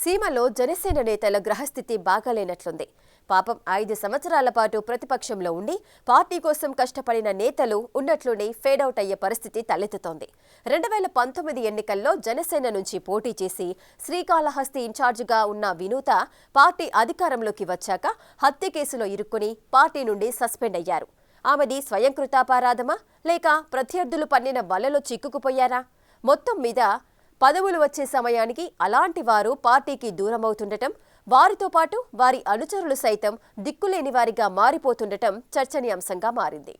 సీమలో జనసేన నేతల గ్రహస్థితి బాగాలేనట్లుంది. పాపం 5 సంవత్సరాల పాటు ప్రతిపక్షంలో ఉండి పార్టీ కోసం కష్టపడిన నేతలు ఉన్నట్లునే ఫేడౌట్ అయ్యే పరిస్థితి తలెత్తుతోంది. 2019 ఎన్నికల్లో జనసేన నుంచి పోటీ చేసి శ్రీకాళహస్తి ఇన్ఛార్జిగా ఉన్న వినూత పార్టీ అధికారంలోకి వచ్చాక హత్య కేసులో ఇరుక్కుని పార్టీ నుండి సస్పెండ్ అయ్యారు. ఆమెది స్వయంకృతాపరాధమా లేక ప్రత్యర్థులు పన్నిన వలలో చిక్కుకుపోయారా? మొత్తం మీద పదవులు వచ్చే సమయానికి అలాంటి వారు పార్టీకి దూరమవుతుండటం, వారితో పాటు వారి అనుచరులు సైతం దిక్కులేని వారిగా మారిపోతుండటం చర్చనీయాంశంగా మారింది.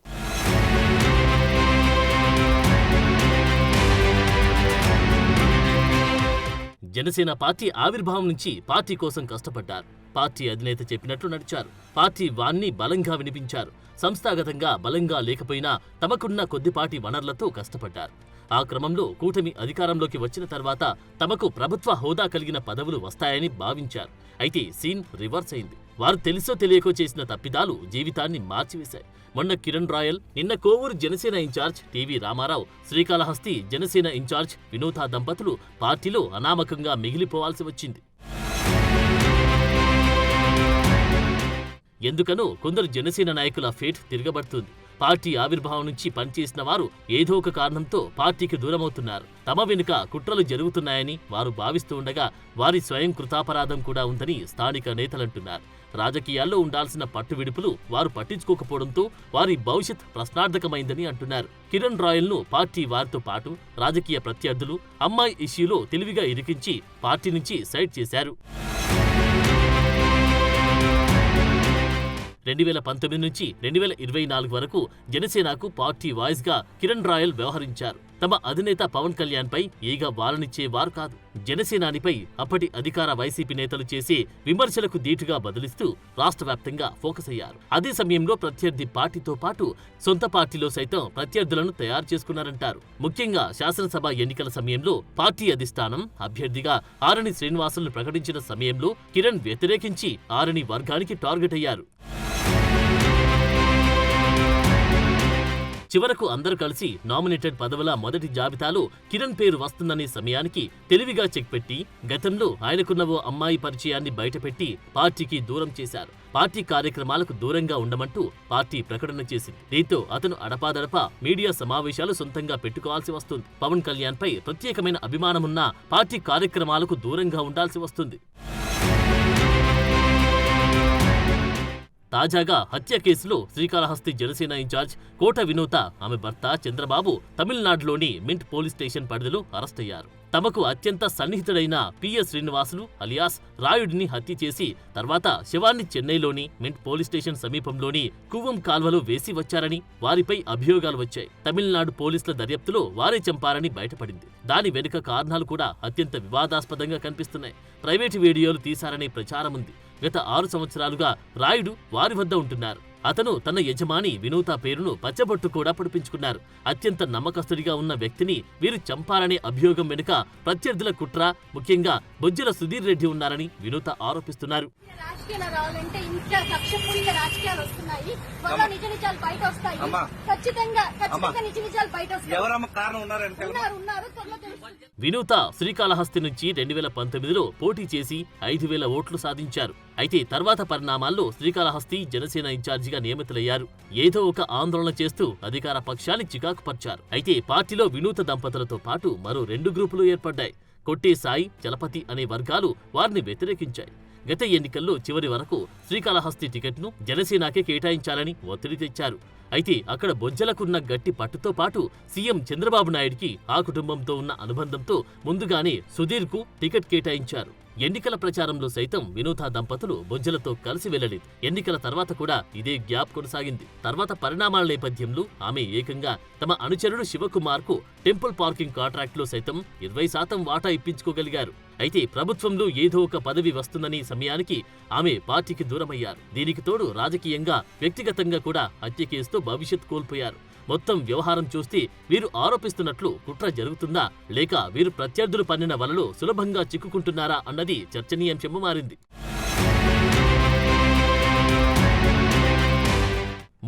జనసేన పార్టీ ఆవిర్భావం నుంచి పార్టీ కోసం కష్టపడ్డారు. పార్టీ అధినేత చెప్పినట్లు నడిచారు. పార్టీ వాన్ని బలంగా వినిపించారు. సంస్థాగతంగా బలంగా లేకపోయినా తమకున్న కొద్దిపాటి వనరులతో కష్టపడ్డారు. ఆ క్రమంలో కూటమి అధికారంలోకి వచ్చిన తర్వాత తమకు ప్రభుత్వ హోదా కలిగిన పదవులు వస్తాయని భావించారు. అయితే సీన్ రివర్స్ అయింది. వారు తెలుసో తెలియకో చేసిన తప్పిదాలు జీవితాన్ని మార్చివేశాయి. మొన్న కిరణ్ రాయల్, నిన్న కోవూరు జనసేన ఇన్ఛార్జ్ టీవీ రామారావు, శ్రీకాళహస్తి జనసేన ఇన్ఛార్జ్ వినూత దంపతులు పార్టీలో అనామకంగా మిగిలిపోవాల్సి వచ్చింది. ఎందుకనో కొందరు జనసేన నాయకుల ఫేట్ తిరగబడుతుంది. పార్టీ ఆవిర్భావం నుంచి పనిచేసిన వారు ఏదో ఒక కారణంతో పార్టీకి దూరమవుతున్నారు. తమ వెనుక కుట్రలు జరుగుతున్నాయని వారు భావిస్తూ ఉండగా వారి స్వయం కృతాపరాధం కూడా ఉందని స్థానిక నేతలంటున్నారు. రాజకీయాల్లో ఉండాల్సిన పట్టువిడుపులు వారు పట్టించుకోకపోవడంతో వారి భవిష్యత్ ప్రశ్నార్థకమైందని అంటున్నారు. కిరణ్ రాయల్ను పార్టీ వారితో పాటు రాజకీయ ప్రత్యర్థులు అమ్మాయి ఇష్యూలో తెలివిగా ఇరికించి పార్టీ నుంచి సైడ్ చేశారు. 2019 నుంచి 2024 వరకు జనసేనకు పార్టీ వాయిస్ గా కిరణ్ రాయల్ వ్యవహరించారు. తమ అధినేత పవన్ కళ్యాణ్ పై ఈగ వాలనిచ్చేవారు కాదు. జనసేనానిపై అప్పటి అధికార వైసీపీ నేతలు చేసే విమర్శలకు ధీటుగా బదులిస్తూ రాష్ట్ర వ్యాప్తంగా ఫోకస్ అయ్యారు. అదే సమయంలో ప్రత్యర్థి పార్టీతో పాటు సొంత పార్టీలో సైతం ప్రత్యర్థులను తయారు చేసుకున్నారంటారు. ముఖ్యంగా శాసనసభ ఎన్నికల సమయంలో పార్టీ అధిష్టానం అభ్యర్థిగా ఆరణి శ్రీనివాసులను ప్రకటించిన సమయంలో కిరణ్ వ్యతిరేకించి ఆరణి వర్గానికి టార్గెట్ అయ్యారు. చివరకు అందరూ కలిసి నామినేటెడ్ పదవుల మొదటి జాబితాలో కిరణ్ పేరు వస్తుందనే సమయానికి తెలివిగా చెక్ పెట్టి గతంలో ఆయనకున్న ఓ అమ్మాయి పరిచయాన్ని బయటపెట్టి పార్టీకి దూరం చేశారు. పార్టీ కార్యక్రమాలకు దూరంగా ఉండమంటూ పార్టీ ప్రకటన చేసింది. దీంతో అతను అడపాదడపా మీడియా సమావేశాలు సొంతంగా పెట్టుకోవాల్సి వస్తుంది. పవన్ కళ్యాణ్ పై ప్రత్యేకమైన అభిమానమున్నా పార్టీ కార్యక్రమాలకు దూరంగా ఉండాల్సి వస్తుంది. తాజాగా హత్య కేసులో శ్రీకాళహస్తి జనసేన ఇన్ఛార్జ్ కోట వినూత, ఆమె భర్త చంద్రబాబు తమిళనాడులోని మింట్ పోలీస్ స్టేషన్ పరిధిలో అరెస్టయ్యారు. తమకు అత్యంత సన్నిహితుడైన పిఎస్ శ్రీనివాసులు అలియాస్ రాయుడిని హత్య చేసి తర్వాత శవాన్ని చెన్నైలోని మింట్ పోలీస్ స్టేషన్ సమీపంలోని కువ్వం కాల్వలో వేసి వచ్చారని వారిపై అభియోగాలు వచ్చాయి. తమిళనాడు పోలీసుల దర్యాప్తులో వారే చంపారని బయటపడింది. దాని వెనుక కారణాలు కూడా అత్యంత వివాదాస్పదంగా కనిపిస్తున్నాయి. ప్రైవేటు వీడియోలు తీశారనే ప్రచారం ఉంది. గత 6 సంవత్సరాలుగా రాయుడు వారి వద్ద ఉంటున్నారు. అతను తన యజమాని వినూత పేరును పచ్చబొట్టు కూడా పొడిపించుకున్నారు. అత్యంత నమ్మకస్తుడిగా ఉన్న వ్యక్తిని వీరు చంపారనే అభియోగం వెనుక ప్రత్యర్థుల కుట్ర, ముఖ్యంగా బొజ్జల సుధీర్ రెడ్డి ఉన్నారని వినూత ఆరోపిస్తున్నారు. వినూత శ్రీకాళహస్తి నుంచి 2019లో పోటీ చేసి 5,000 ఓట్లు సాధించారు. అయితే తర్వాత పరిణామాల్లో శ్రీకాళహస్తి జనసేన ఇన్ఛార్జిగా నియమితులయ్యారు. ఏదో ఒక ఆందోళన చేస్తూ అధికార పక్షాన్ని చికాకుపర్చారు. అయితే పార్టీలో వినూత దంపతులతో పాటు మరో 2 గ్రూపులు ఏర్పడ్డాయి. కొట్టే సాయి, చలపతి అనే వర్గాలు వారిని వ్యతిరేకించాయి. గత ఎన్నికల్లో చివరి వరకు శ్రీకాళహస్తి టికెట్ను జనసేనకే కేటాయించాలని ఒత్తిడి తెచ్చారు. అయితే అక్కడ బొజ్జలకున్న గట్టి పట్టుతో పాటు సీఎం చంద్రబాబు నాయుడికి ఆ కుటుంబంతో ఉన్న అనుబంధంతో ముందుగానే సుధీర్కు టికెట్ కేటాయించారు. ఎన్నికల ప్రచారంలో సైతం వినూత దంపతులు బొజ్జలతో కలిసి వెళ్లలేదు. ఎన్నికల తర్వాత కూడా ఇదే గ్యాప్ కొనసాగింది. తర్వాత పరిణామాల నేపథ్యంలో ఆమె ఏకంగా తమ అనుచరుడు శివకుమార్ కు టెంపుల్ పార్కింగ్ కాంట్రాక్టులో సైతం 20% వాటా ఇప్పించుకోగలిగారు. అయితే ప్రభుత్వంలో ఏదో ఒక పదవి వస్తుందని సమయానికి ఆమె పార్టీకి దూరమయ్యారు. దీనికి తోడు రాజకీయంగా, వ్యక్తిగతంగా కూడా హత్య కేసుతో భవిష్యత్ కోల్పోయారు. మొత్తం వ్యవహారం చూస్తే వీరు ఆరోపిస్తున్నట్లు కుట్ర జరుగుతుందా లేక వీరు ప్రత్యర్థులు పన్నిన వలలో సులభంగా చిక్కుకుంటున్నారా అన్నది చర్చనీయాంశంగా మారింది.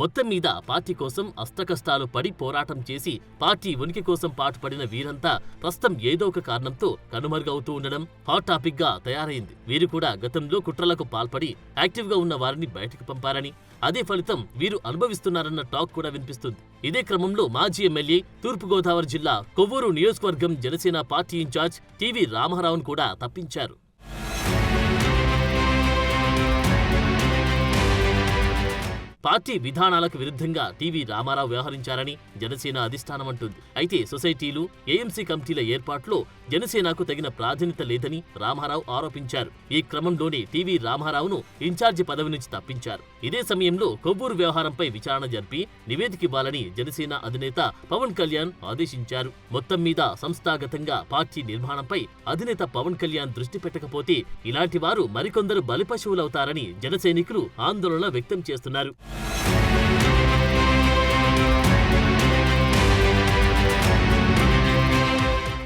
మొత్తం మీద పార్టీ కోసం అష్టకష్టాలు పడి పోరాటం చేసి పార్టీ ఉనికి కోసం పాటుపడిన వీరంతా ప్రస్తుతం ఏదో ఒక కారణంతో కనుమరుగవుతూ ఉండడం హాట్ టాపిక్ గా తయారైంది. వీరు కూడా గతంలో కుట్రలకు పాల్పడి యాక్టివ్ గా ఉన్న వారిని బయటకు పంపారని, అదే ఫలితం వీరు అనుభవిస్తున్నారన్న టాక్ కూడా వినిపిస్తుంది. ఇదే క్రమంలో మాజీ ఎమ్మెల్యే, తూర్పుగోదావరి జిల్లా కొవ్వూరు నియోజకవర్గం జనసేన పార్టీ ఇన్ఛార్జ్ టీవీ రామారావును కూడా తప్పించారు. పార్టీ విధానాలకు విరుద్ధంగా టీవీ రామారావు వ్యవహరించారని జనసేన అధిష్టానం అంటుంది. అయితే సొసైటీలు, ఏఎంసీ కమిటీల ఏర్పాటులో జనసేనకు తగిన ప్రాధాన్యత లేదని రామారావు ఆరోపించారు. ఈ క్రమంలోనే టీవీ రామారావును ఇన్ఛార్జి పదవి నుంచి తప్పించారు. ఇదే సమయంలో కొవ్వూరు వ్యవహారంపై విచారణ జరిపి నివేదిక ఇవ్వాలని జనసేన అధినేత పవన్ కళ్యాణ్ ఆదేశించారు. మొత్తం మీద సంస్థాగతంగా పార్టీ నిర్మాణంపై అధినేత పవన్ కళ్యాణ్ దృష్టి పెట్టకపోతే ఇలాంటి వారు మరికొందరు బలిపశువులవుతారని జనసైనికులు ఆందోళన వ్యక్తం చేస్తున్నారు.